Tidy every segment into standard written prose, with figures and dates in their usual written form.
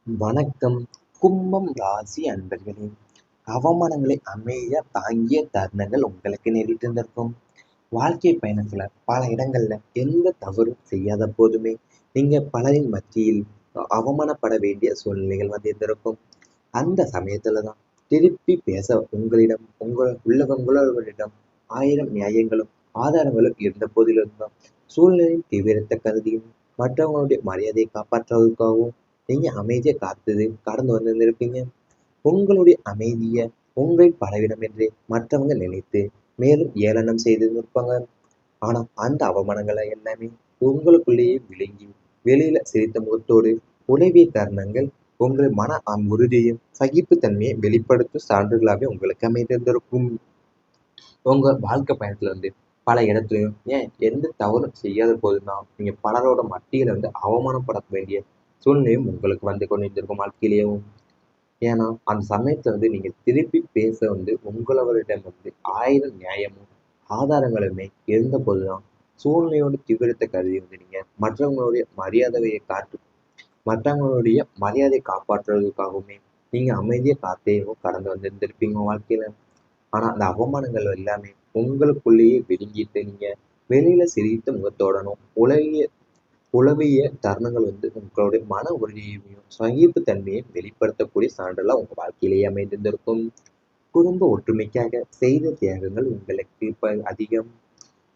வணக்கம். கும்பம் ராசி அன்பர்களே! அவமானங்களை அமைதியா தாங்கிய தருணங்கள் உங்களுக்கு நேரிட்டிருந்திருக்கும். வாழ்க்கை பயணத்துல பல இடங்கள்ல எந்த தவறும் செய்யாத போதுமே, நீங்க பலரின் மத்தியில் அவமானப்பட வேண்டிய சூழ்நிலைகள் வந்திருந்திருக்கும். அந்த சமயத்துல தான் திருப்பி பேச உங்களவர்களிடம் 1000 நியாயங்களும், ஆதாரங்களும் இருந்த போதிலும் தான், சூழ்நிலையின் தீவிரத்த கருதியும், மற்றவங்களுடைய மரியாதையை காப்பாற்றுவதற்காகவும், நீங்க அமைதியா கடந்து வந்திருந்திருப்பீங்க. உங்களுடைய அமைதிய உங்களின் பலவீனம் என்றே மற்றவங்க நினைத்து, மேலும் ஏளனம் செய்திருந்திருப்பாங்க. ஆனா, அந்த அவமானங்கள எல்லாமே உங்களுக்குள்ளேயே விழுங்கி, வெளியில சிரித்த முகத்தோடு உலவிய தருணங்கள், உங்கள் மன உறுதியையும், சகிப்புத்தன்மையை வெளிப்படுத்தும் சான்றுகளாவே உங்களுக்கு அமைந்திருந்திருக்கும். உங்க வாழ்க்கை பயணத்துல பல இடத்துலயும் எந்த தவறும் செய்யாத போதுதான், நீங்க பலரோட மத்தியில அவமானப்பட வேண்டிய சூழ்நிலையும் உங்களுக்கு வந்து கொண்டிருந்திருக்கும் வாழ்க்கையிலேயும். ஏன்னா, அந்த சமயத்துல நீங்க திருப்பி பேச உங்களவரிடம் 1000 நியாயமும், ஆதாரங்களுமே இருந்தபோதுதான், சூழ்நிலையோட தீவிரத்த கருதி நீங்க மற்றவங்களுடைய மரியாதையை காப்பாற்றுவதற்காகவுமே, நீங்க அமைதியா கடந்து வந்திருந்திருப்பீங்க வாழ்க்கையில. ஆனா, அந்த அவமானங்கள் எல்லாமே உங்களுக்குள்ளேயே விழுங்கிட்டு, நீங்க வெளியில சிரித்த முகத்தோடனும், உளவிய தருணங்கள் உங்களுடைய மன உறுதியையும், சகிப்புத்தன்மையை வெளிப்படுத்தக்கூடிய சான்றெல்லாம் உங்க வாழ்க்கையிலேயே அமைந்திருந்திருக்கும். குடும்ப ஒற்றுமைக்காக செய்த தியாகங்கள் உங்களுக்கு இப்ப அதிகம்.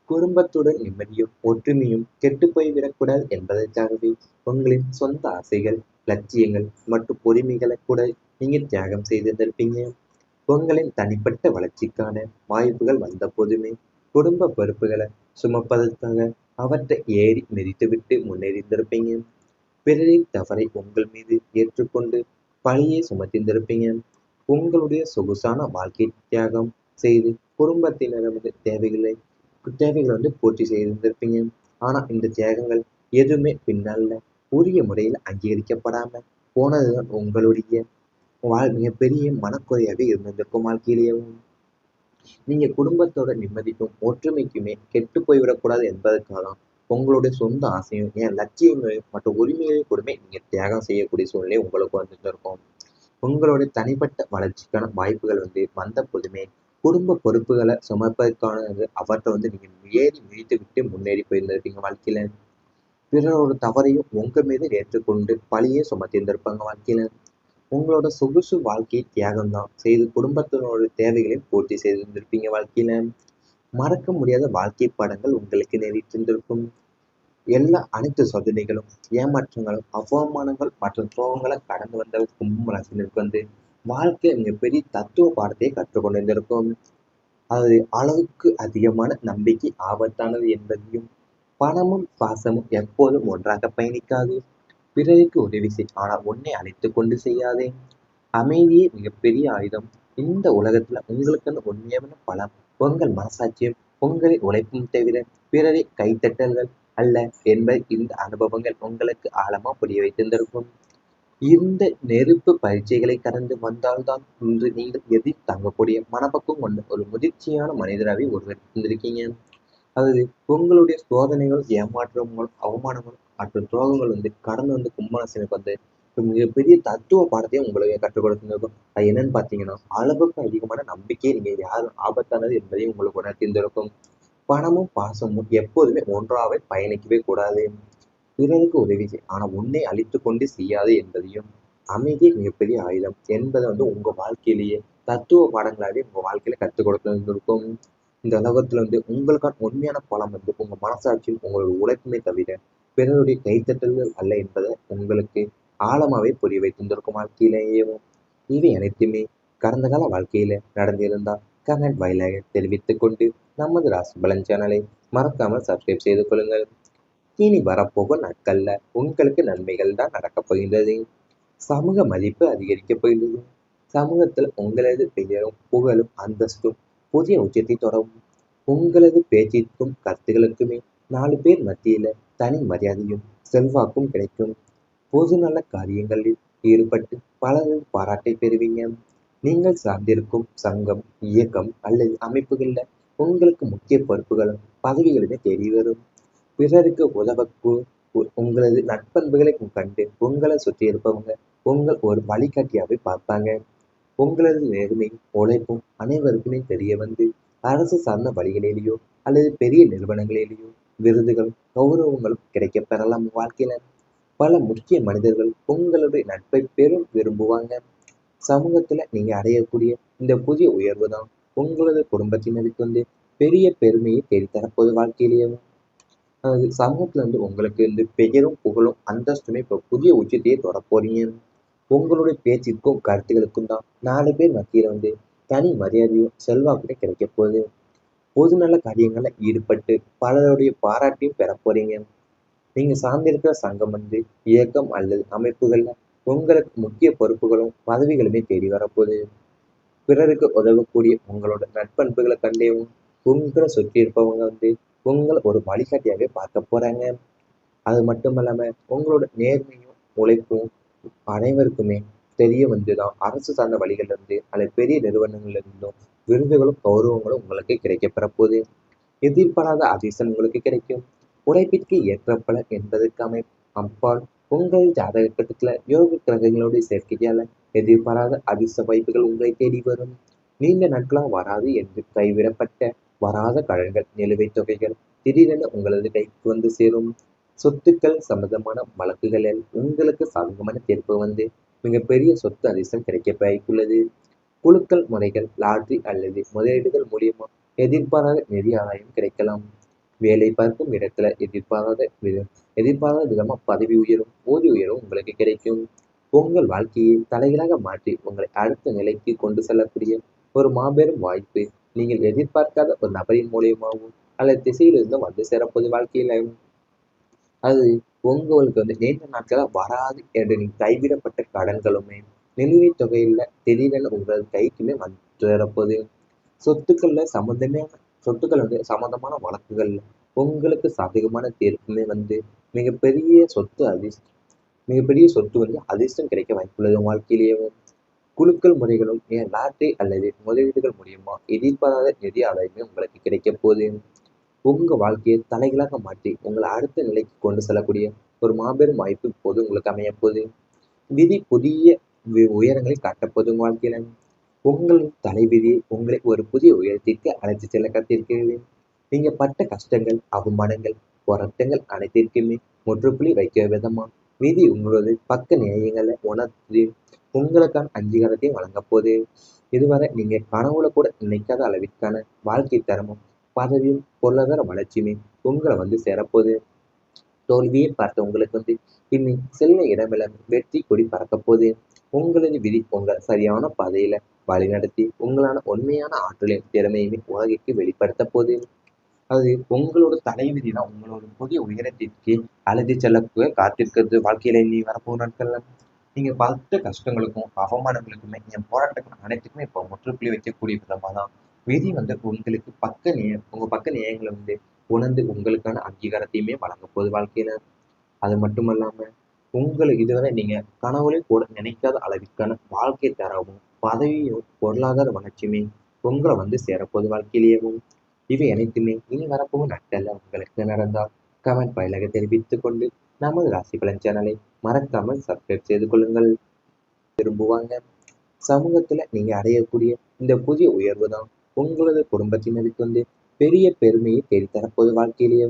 குடும்பத்துடன் நிம்மதியும், ஒற்றுமையும் கெட்டுப் போய்விடக்கூடாது என்பதற்காகவே, உங்களின் சொந்த ஆசைகள், லட்சியங்கள் மற்றும் உரிமைகளை கூட நீங்க தியாகம் செய்திருந்திருப்பீங்க. உங்களின் தனிப்பட்ட வளர்ச்சிக்கான வாய்ப்புகள் வந்தபோதுமே, குடும்ப பொறுப்புகளை சுமப்பதற்காக அவற்றை ஏறி மிதித்துவிட்டு முன்னேறியிருந்திருப்பீங்க. பிறரின் தவறை உங்கள் மீது ஏற்றுக்கொண்டு பழியை சுமத்தியிருந்திருப்பீங்க. உங்களுடைய சொகுசான வாழ்க்கை தியாகம் செய்து குடும்பத்தினரது தேவைகளை பூர்த்தி செய்திருந்திருப்பீங்க. ஆனா, இந்த தியாகங்கள் எதுவுமே பின்னால உரிய முறையில் அங்கீகரிக்கப்படாம போனதுதான் உங்களுடைய மிகப்பெரிய மனக்குறையாவே இருந்திருக்கும் வாழ்க்கையிலேயும். நீங்க குடும்பத்தோட நிம்மதிக்கும், ஒற்றுமைக்குமே கெட்டுப் போய்விடக்கூடாது என்பதற்காக தான், உங்களுடைய சொந்த ஆசையும், லட்சியங்களையும் மற்றும் உரிமைகளையும் கூடமே நீங்க தியாகம் செய்யக்கூடிய சூழ்நிலை உங்களுக்கு வந்துட்டு இருக்கும். உங்களுடைய தனிப்பட்ட வளர்ச்சிக்கான வாய்ப்புகள் வந்த போதுமே, குடும்ப பொறுப்புகளை சுமப்பதற்கானது அவற்றை நீங்க ஏறி மிதித்து விட்டு முன்னேறி போயிருந்திருப்பீங்க வாழ்க்கையில. பிறரோட தவறையும் உங்க மீது ஏற்றுக்கொண்டு பழியே சுமத்தியிருந்திருப்பாங்க வாழ்க்கையில. உங்களோட சொகுசு வாழ்க்கை தியாகம் தான் செய்து குடும்பத்தினரோட தேவைகளையும் பூர்த்தி செய்திருந்திருப்பீங்க வாழ்க்கையில. மறக்க முடியாத வாழ்க்கை படங்கள் உங்களுக்கு நேரிட்டிருந்திருக்கும். அனைத்து சோதனைகளும், ஏமாற்றங்களும், அவமானங்கள் மற்றும் துரோகங்களை கடந்து வந்த கும்ப ராசினருக்கு வாழ்க்கை மிகப்பெரிய தத்துவ பாடத்தை கற்றுக் கொண்டிருந்திருக்கும். அது அளவுக்கு அதிகமான நம்பிக்கை ஆபத்தானது என்பதையும், பணமும் பாசமும் எப்போதும் ஒன்றாக பயணிக்காது. பிறருக்கு உதவி செய், ஆனால் உன்னை அழைத்துக் கொண்டு செய்யாதே. அமைதியே மிகப்பெரிய ஆயுதம். இந்த உலகத்துல உங்களுக்குன்னு உண்மையான பலம் உங்கள் மனசாட்சியும், உங்களை உழைப்பும் தவிர பிறரை கைத்தட்டல்கள் அல்ல என்பதை இந்த அனுபவங்கள் உங்களுக்கு ஆழமா புரிய வைத்திருந்திருக்கும். இந்த நெருப்பு பரீட்சைகளை கடந்து வந்தால்தான் இன்று நீங்கள் எதிர் தாங்கக்கூடிய மனப்பக்குவம் கொண்ட ஒரு முதிர்ச்சியான மனிதராகவே உருவெடுத்திருக்கீங்க. அதாவது உங்களுடைய சோதனைகள், ஏமாற்றங்கள், அவமானங்கள் மற்றும் துரோகங்கள் கடந்து கும்பராசினருக்கு மிகப்பெரிய தத்துவ பாடத்தையும் உங்களுக்கு கற்றுக் கொடுத்திருக்கும். அது என்னன்னு பார்த்தீங்கன்னா, அளவுக்கு அதிகமான நம்பிக்கையை நீங்க யாரும் ஆபத்தானது என்பதையும் உங்களுக்கு உணர்த்தியிருந்திருக்கும். பணமும் பாசமும் எப்போதுமே ஒன்றாவே பயணிக்கவே கூடாது. பிறருக்கு உதவி செய், ஆனா உன்னை அழித்துக் கொண்டு செய்யாதே என்பதையும், அமைதி மிகப்பெரிய ஆயுதம் என்பதை உங்க வாழ்க்கையிலேயே தத்துவ பாடங்களாவே உங்க வாழ்க்கையில கற்றுக் கொடுத்திருந்திருக்கும். இந்த உலகத்துல உங்களுக்கான உண்மையான பலம் உங்க மனசாட்சியும், உங்களோட உழைப்புமே தவிர பிறருடைய கைத்தட்டல்கள் அல்ல என்பதை உங்களுக்கு ஆழமாவே புரிய வைத்திருந்திருக்கும் வாழ்க்கையிலேயும். இவை அனைத்துமே கடந்த கால வாழ்க்கையில நடந்திருந்தால் கமெண்ட் வாயிலாக தெரிவித்துக் கொண்டு, நமது ராசி பலன் சேனலை மறக்காமல் சப்ஸ்கிரைப் செய்து கொள்ளுங்கள். இனி வரப்போகும் நாட்கள்ல உங்களுக்கு நன்மைகள் தான் நடக்கப் போகின்றது. சமூக மதிப்பு அதிகரிக்கப் போகின்றது. சமூகத்தில் உங்களது பெயரும், புகழும், அந்தஸ்தும் புதிய உச்சத்தை தொடரும். உங்களது பேச்சிற்கும் கருத்துகளுக்குமே 4 பேர் மத்தியில தனி மரியாதையும், செல்வாக்கும் கிடைக்கும். பொதுநல காரியங்களில் ஈடுபட்டு பலரது பாராட்டை பெறுவீங்க. நீங்கள் சார்ந்திருக்கும் சங்கம், இயக்கம் அல்லது அமைப்புகள்ல உங்களுக்கு முக்கிய பொறுப்புகளும், பதவிகளுமே தேடி வரும். பிறருக்கு உதவக்கு உங்களது நற்பண்புகளை கண்டு உங்களை சுற்றி இருப்பவங்க உங்கள் ஒரு வழிகாட்டியாவே பார்ப்பாங்க. உங்களது நேர்மையும் உழைப்பும் அனைவருக்குமே தெரிய வந்து அரசு சார்ந்த வழிகளிலேயோ அல்லது பெரிய நிறுவனங்களிலேயோ விருதுகள் கௌரவங்களும் கிடைக்கப் பெறலாம். வாழ்க்கையில பல முக்கிய மனிதர்கள் உங்களுடைய நட்பை பெரும் விரும்புவாங்க. சமூகத்துல நீங்க அடையக்கூடிய இந்த புதிய உயர்வு தான் உங்களது குடும்பத்தினருக்கு வந்து பெரிய பெருமையை தேடித்தரப்போது. வாழ்க்கையிலேயே அது சமூகத்துல வந்து உங்களுக்கு வந்து பெயரும் புகழும் அந்தஸ்துமே இப்போ புதிய உச்சத்தையே தொடப் போறீங்க. உங்களுடைய பேச்சுக்கும் கருத்துக்களுக்கும் தான் 4 பேர் மத்தியில வந்து தனி மரியாதையும் செல்வாக்குமே கிடைக்க போகுது. பொதுநல காரியங்கள்ல ஈடுபட்டு பலருடைய பாராட்டையும் பெற போறீங்க. நீங்க சார்ந்திருக்கிற சங்கம் வந்து இயக்கம் அல்லது அமைப்புகள்ல உங்களுக்கு முக்கிய பொறுப்புகளும் பதவிகளுமே தேடி வரப்போகுது. பிறருக்கு உதவக்கூடிய உங்களோட நற்பண்புகளை கண்டேவும் உங்களை சுற்றி இருப்பவங்க வந்து உங்களை ஒரு வழிகாட்டியாவே பார்க்க போறாங்க. அது மட்டும் இல்லாம உங்களோட நேர்மையும் உழைப்பும் அனைவருக்குமே தெரிய வந்துதான் அரசு சார்ந்த வழிகள்ல இருந்து அல்லது பெரிய நிறுவனங்கள்ல இருந்தும் விருதுகளும் கௌரவங்களும் உங்களுக்கு கிடைக்கப்பெற போகுது. எதிர்பாராத அதிர்ஷ்டம் உங்களுக்கு கிடைக்கும். உழைப்பிற்கு ஏற்ற பலன் என்பதற்கு அப்பால் உங்கள் ஜாதகத்துல யோக கிரகங்களுடைய சேர்க்கையால எதிர்பாராத அதிர்ஷ்ட வாய்ப்புகள் உங்களை தேடி வரும். நீண்ட நாட்களா வராது என்று கைவிடப்பட்ட வராத கடன்கள் நிலுவைத் தொகைகள் திடீரென உங்களது கைக்கு வந்து சேரும். சொத்துக்கள் சம்பந்தமான வழக்குகளில் உங்களுக்கு சாதகமான தீர்ப்பு வந்து மிகப்பெரிய சொத்து அதிர்ஷ்டம் கிடைக்க வாய்ப்புள்ளது. குலுக்கல் முறைகள் லாட்டரி அல்லது முதலீடுகள் மூலியமா எதிர்பாராத நிதி ஆதாயம் கிடைக்கலாம். வேலை பார்க்கும் இடத்துல எதிர்பாராத விதமா பதவி உயரும் ஊதிய உயரும் உங்களுக்கு கிடைக்கும். உங்கள் வாழ்க்கையை தலைகளாக மாற்றி உங்களை அடுத்த நிலைக்கு கொண்டு செல்லக்கூடிய ஒரு மாபெரும் வாய்ப்பு நீங்கள் எதிர்பார்க்காத ஒரு நபரின் மூலியமாகவும் அல்லது திசையிலிருந்தும் வந்து சேரப்போது. வாழ்க்கையில அது உங்களுக்கு வந்து நீண்ட நாட்களா வராது என்று நீங்க கைவிடப்பட்ட கடன்களுமே நிலுவைத் தொகையில திடீரென உங்கள் கைக்குமே வந்து சேரப்போகுது. சொத்துக்கள்ல சம்மந்தமே சொத்துக்கள் வந்து சம்மந்தமான வழக்குகள்ல உங்களுக்கு சாதகமான தீர்ப்புமே வந்து மிகப்பெரிய சொத்து மிகப்பெரிய சொத்து வந்து அதிர்ஷ்டம் கிடைக்க வாய்ப்புள்ளது. வாழ்க்கையிலேயே குலுக்கல் முறைகளும் ஏன் லாட்டரி அல்லது முதலீடுகள் மூலியமா எதிர்பாராத நிதி ஆதாயமே உங்களுக்கு கிடைக்க போகுது. உங்க வாழ்க்கையை தலைகளாக மாற்றி உங்களை அடுத்த நிலைக்கு கொண்டு செல்லக்கூடிய ஒரு மாபெரும் வாய்ப்பு இப்போது உங்களுக்கு அமைய போகுது. விதி புதிய உயரங்களை காட்டப்போது. உங்க வாழ்க்கையில உங்கள் தலைவிதி உங்களை ஒரு புதிய உயரத்திற்கு அழைத்து செல்ல காத்திருக்கிறது. நீங்க பட்ட கஷ்டங்கள் அவமானங்கள் போராட்டங்கள் அனைத்திற்குமே முற்றுப்புள்ளி வைக்க விதமா விதி உங்களது பக்க நியாயங்களை உணர்த்தி உங்களுக்கான அங்கீகாரத்தையும் வழங்க போது. இதுவரை நீங்க கனவுல கூட நினைக்காத அளவிற்கான வாழ்க்கை தரமும் பதவியும் பொருளாதார வளர்ச்சியுமே உங்களை வந்து சேரப்போகுது. தோல்வியை பார்த்த உங்களுக்கு வந்து இனி செல்ல இடமெல்லாம் வெற்றி கொடி பறக்க போகுது. உங்களது விதி உங்களை சரியான பாதையில வழிநடத்தி உங்களான உண்மையான ஆற்றலின் திறமையுமே உலகிற்கு வெளிப்படுத்த போகுது. அது உங்களோட தலைவிதி தான் உங்களோட புதிய உயரத்திற்கு அழைத்து செல்ல காத்திருக்கிறது. வாழ்க்கையில இனி வரப்போகிற நாட்கள்ல நீங்க பட்ட கஷ்டங்களுக்கும் அவமானங்களுக்குமே என் போராட்டங்கள் அனைத்துக்குமே இப்போ முற்றுப்புள்ளி வைக்கக்கூடிய விதமா தான் விதி வந்து உங்களுக்கு உங்க பக்க நியாயங்களை வந்து உணர்ந்து உங்களுக்கான அங்கீகாரத்தையுமே வழங்க போகுது. வாழ்க்கையில அது மட்டும் இல்லாம உங்களுக்கு இதுவரை நீங்க கனவுலே கூட நினைக்காத அளவிற்கான வாழ்க்கை தரவும் பதவியும் பொருளாதார வளர்ச்சியுமே உங்களை வந்து சேரப்போகுது. வாழ்க்கையிலேயும் இவை அனைத்துமே இனி வரப்போகும் நாட்கள்ல உங்களுக்கு நடந்தால் கமெண்ட் வாயிலாக தெரிவித்துக் கொண்டு நமது ராசி பலன் சேனலை மறக்காமல் சப்ஸ்கிரைப் செய்து கொள்ளுங்கள். விரும்புவாங்க. சமூகத்துல நீங்க அடையக்கூடிய இந்த புதிய உயர்வு தான் உங்களது குடும்பத்தினருக்கு வந்து பெரிய பெருமையை தேடித்தரப்போது. வாழ்க்கையிலேயே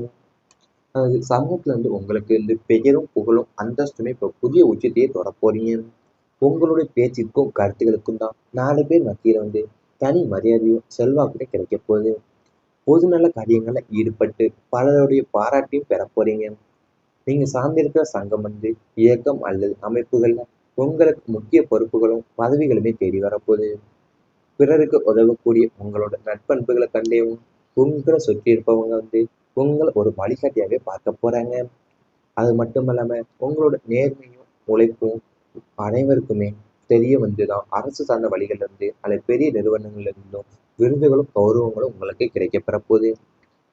அது சமூகத்துல வந்து உங்களுக்கு வந்து பெயரும் புகழும் அந்தஸ்துமே இப்போ புதிய உச்சத்தையே தொடப் போறீங்க. உங்களுடைய பேச்சுக்கும் கருத்துக்களுக்கும் தான் 4 பேர் மத்தியில வந்து தனி மரியாதையும் செல்வாக்குமே கிடைக்க போகுது. பொதுநல காரியங்கள்ல ஈடுபட்டு பலருடைய பாராட்டையும் பெற போறீங்க. நீங்க சார்ந்திருக்கிற சங்கம் வந்து இயக்கம் அல்லது அமைப்புகள்ல உங்களுக்கு முக்கிய பொறுப்புகளும் பதவிகளுமே தேடி வரப்போகுது. பிறருக்கு உதவக்கூடிய உங்களோட நற்பண்புகளை கண்டேவும் உங்களை சுற்றி இருப்பவங்க வந்து உங்களை ஒரு வழிகாட்டியாவே பார்க்க போறாங்க. அது மட்டும் இல்லாம உங்களோட நேர்மையும் உழைப்பும் அனைவருக்குமே தெரிய வந்துதான் அரசு சார்ந்த வழிகள்ல இருந்து அல்லது பெரிய நிறுவனங்கள்ல இருந்தும் விருதுகளும் கௌரவங்களும் உங்களுக்கு கிடைக்கப்பெற போகுது.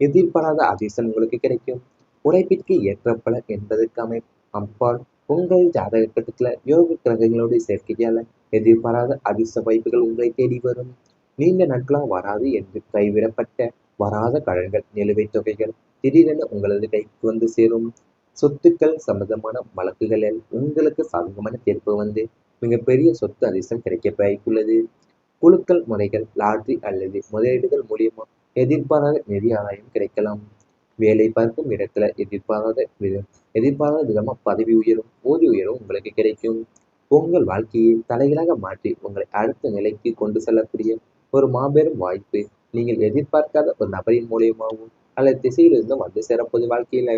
எதிர்பாராத அதிர்ஷ்டம் உங்களுக்கு கிடைக்கும். உழைப்பிற்கு ஏற்ற பலன் என்பதற்கு அப்பால் உங்கள் ஜாதகத்துல யோக கிரகங்களுடைய சேர்க்கையால எதிர்பாராத அதிர்ஷ்ட வாய்ப்புகள் உங்களை தேடி வரும். நீண்ட நாட்களா வராது என்று கைவிடப்பட்ட வராத கடன்கள் நிலுவைத் தொகைகள் திடீரென உங்களது கைக்கு வந்து சேரும். சொத்துக்கள் சம்பந்தமான வழக்குகளில் உங்களுக்கு சாதகமான தீர்ப்பு வந்து மிகப்பெரிய சொத்து அதிர்ஷ்டம் கிடைக்க வாய்ப்புள்ளது. குலுக்கல் முறைகள், லாட்டரி அல்லது முதலீடுகள் மூலியமா எதிர்பாராத நிதி ஆதாயம் கிடைக்கலாம். வேலை பார்க்கும் இடத்துல எதிர்பாராத விதமா பதவி உயரும், ஊதிய உயர்வும் உங்களுக்கு கிடைக்கும். உங்கள் வாழ்க்கையை தலைகளாக மாற்றி உங்களை அடுத்த நிலைக்கு கொண்டு செல்லக்கூடிய ஒரு மாபெரும் வாய்ப்பு நீங்கள் எதிர்பார்க்காத ஒரு நபரின் மூலியமாகவும் அல்லது திசையிலிருந்தும் வந்து சேரப்போது வாழ்க்கையில.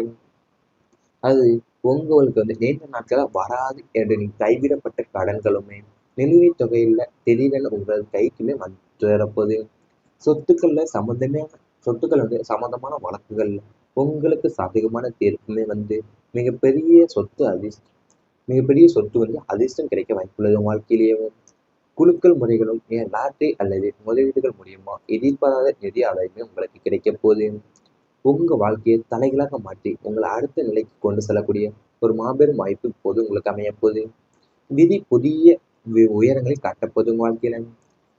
அது உங்களுக்கு வந்து நீண்ட நாட்களா வராது என்று நீங்க கைவிடப்பட்ட கடன்களுமே நிலுவைத் தொகையில திடீரென உங்கள் கைக்குமே வந்து சேரப்போகுது. சொத்துக்கள்ல சம்மந்தமே சொத்துக்கள் வந்து சம்மந்தமான வழக்குகள்ல உங்களுக்கு சாதகமான தீர்ப்புமே வந்து மிகப்பெரிய சொத்து அதிர்ஷ்டம் மிகப்பெரிய சொத்து வந்து அதிர்ஷ்டம் கிடைக்க வாய்ப்புள்ளது உங்க வாழ்க்கையிலேயே. குலுக்கல் முறைகளும் ஏன் லாட்டரி அல்லது முதலீடுகள் மூலியமா எதிர்பாராத நிதி ஆதாயமே உங்களுக்கு கிடைக்க போகுது. உங்க வாழ்க்கையை தலைகளாக மாற்றி உங்களை அடுத்த நிலைக்கு கொண்டு செல்லக்கூடிய ஒரு மாபெரும் வாய்ப்பு இப்போது உங்களுக்கு அமைய போகுது. விதி புதிய உயரங்களை காட்டப்போது உங்க வாழ்க்கையில.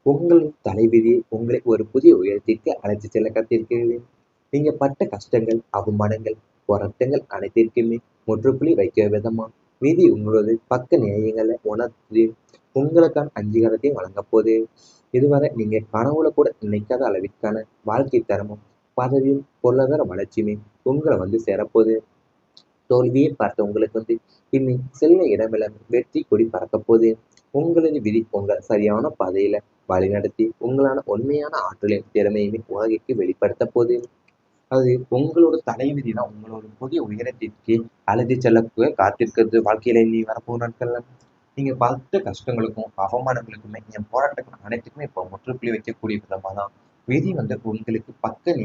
உங்கள் தலைவிதி உங்களை ஒரு புதிய உயரத்திற்கு அழைத்து செல்ல காத்திருக்கிறது. நீங்க பட்ட கஷ்டங்கள், அவமானங்கள், போராட்டங்கள் அனைத்திற்குமே முற்றுப்புள்ளி வைக்க விதமா விதி உங்களது பக்க நியாயங்களை உணர்த்தி உங்களுக்கான அங்கீகாரத்தையும் வழங்க போது. இதுவரை நீங்க கனவுல கூட நினைக்காத அளவிற்கான வாழ்க்கை தரமும் பதவியும் பொருளாதார வளர்ச்சியுமே உங்களை வந்து சேரப்போகுது. தோல்வியை பார்த்த உங்களுக்கு வந்து இனி செல்ல இடமெல்லாம் வெற்றி கொடி பறக்க போகுது. உங்களது விதி உங்களை சரியான பாதையில வழிநடத்தி உங்களான உண்மையான ஆற்றலையும் திறமையுமே உலகிற்கு வெளிப்படுத்த போகுது. அது உங்களோட தலைவிதி தான் உங்களோட புதிய உயரத்திற்கு அழைத்து செல்ல காத்திருக்கிறது வாழ்க்கையில இனி வரப்போகிற நாட்கள்ல. நீங்க பட்ட கஷ்டங்களுக்கும் அவமானங்களுக்குமே என் போராட்டங்கள் அனைத்துக்குமே இப்போ முற்றுப்புள்ளி வைக்கக்கூடிய விதமா தான் விதி வந்து உங்களுக்கு பக்க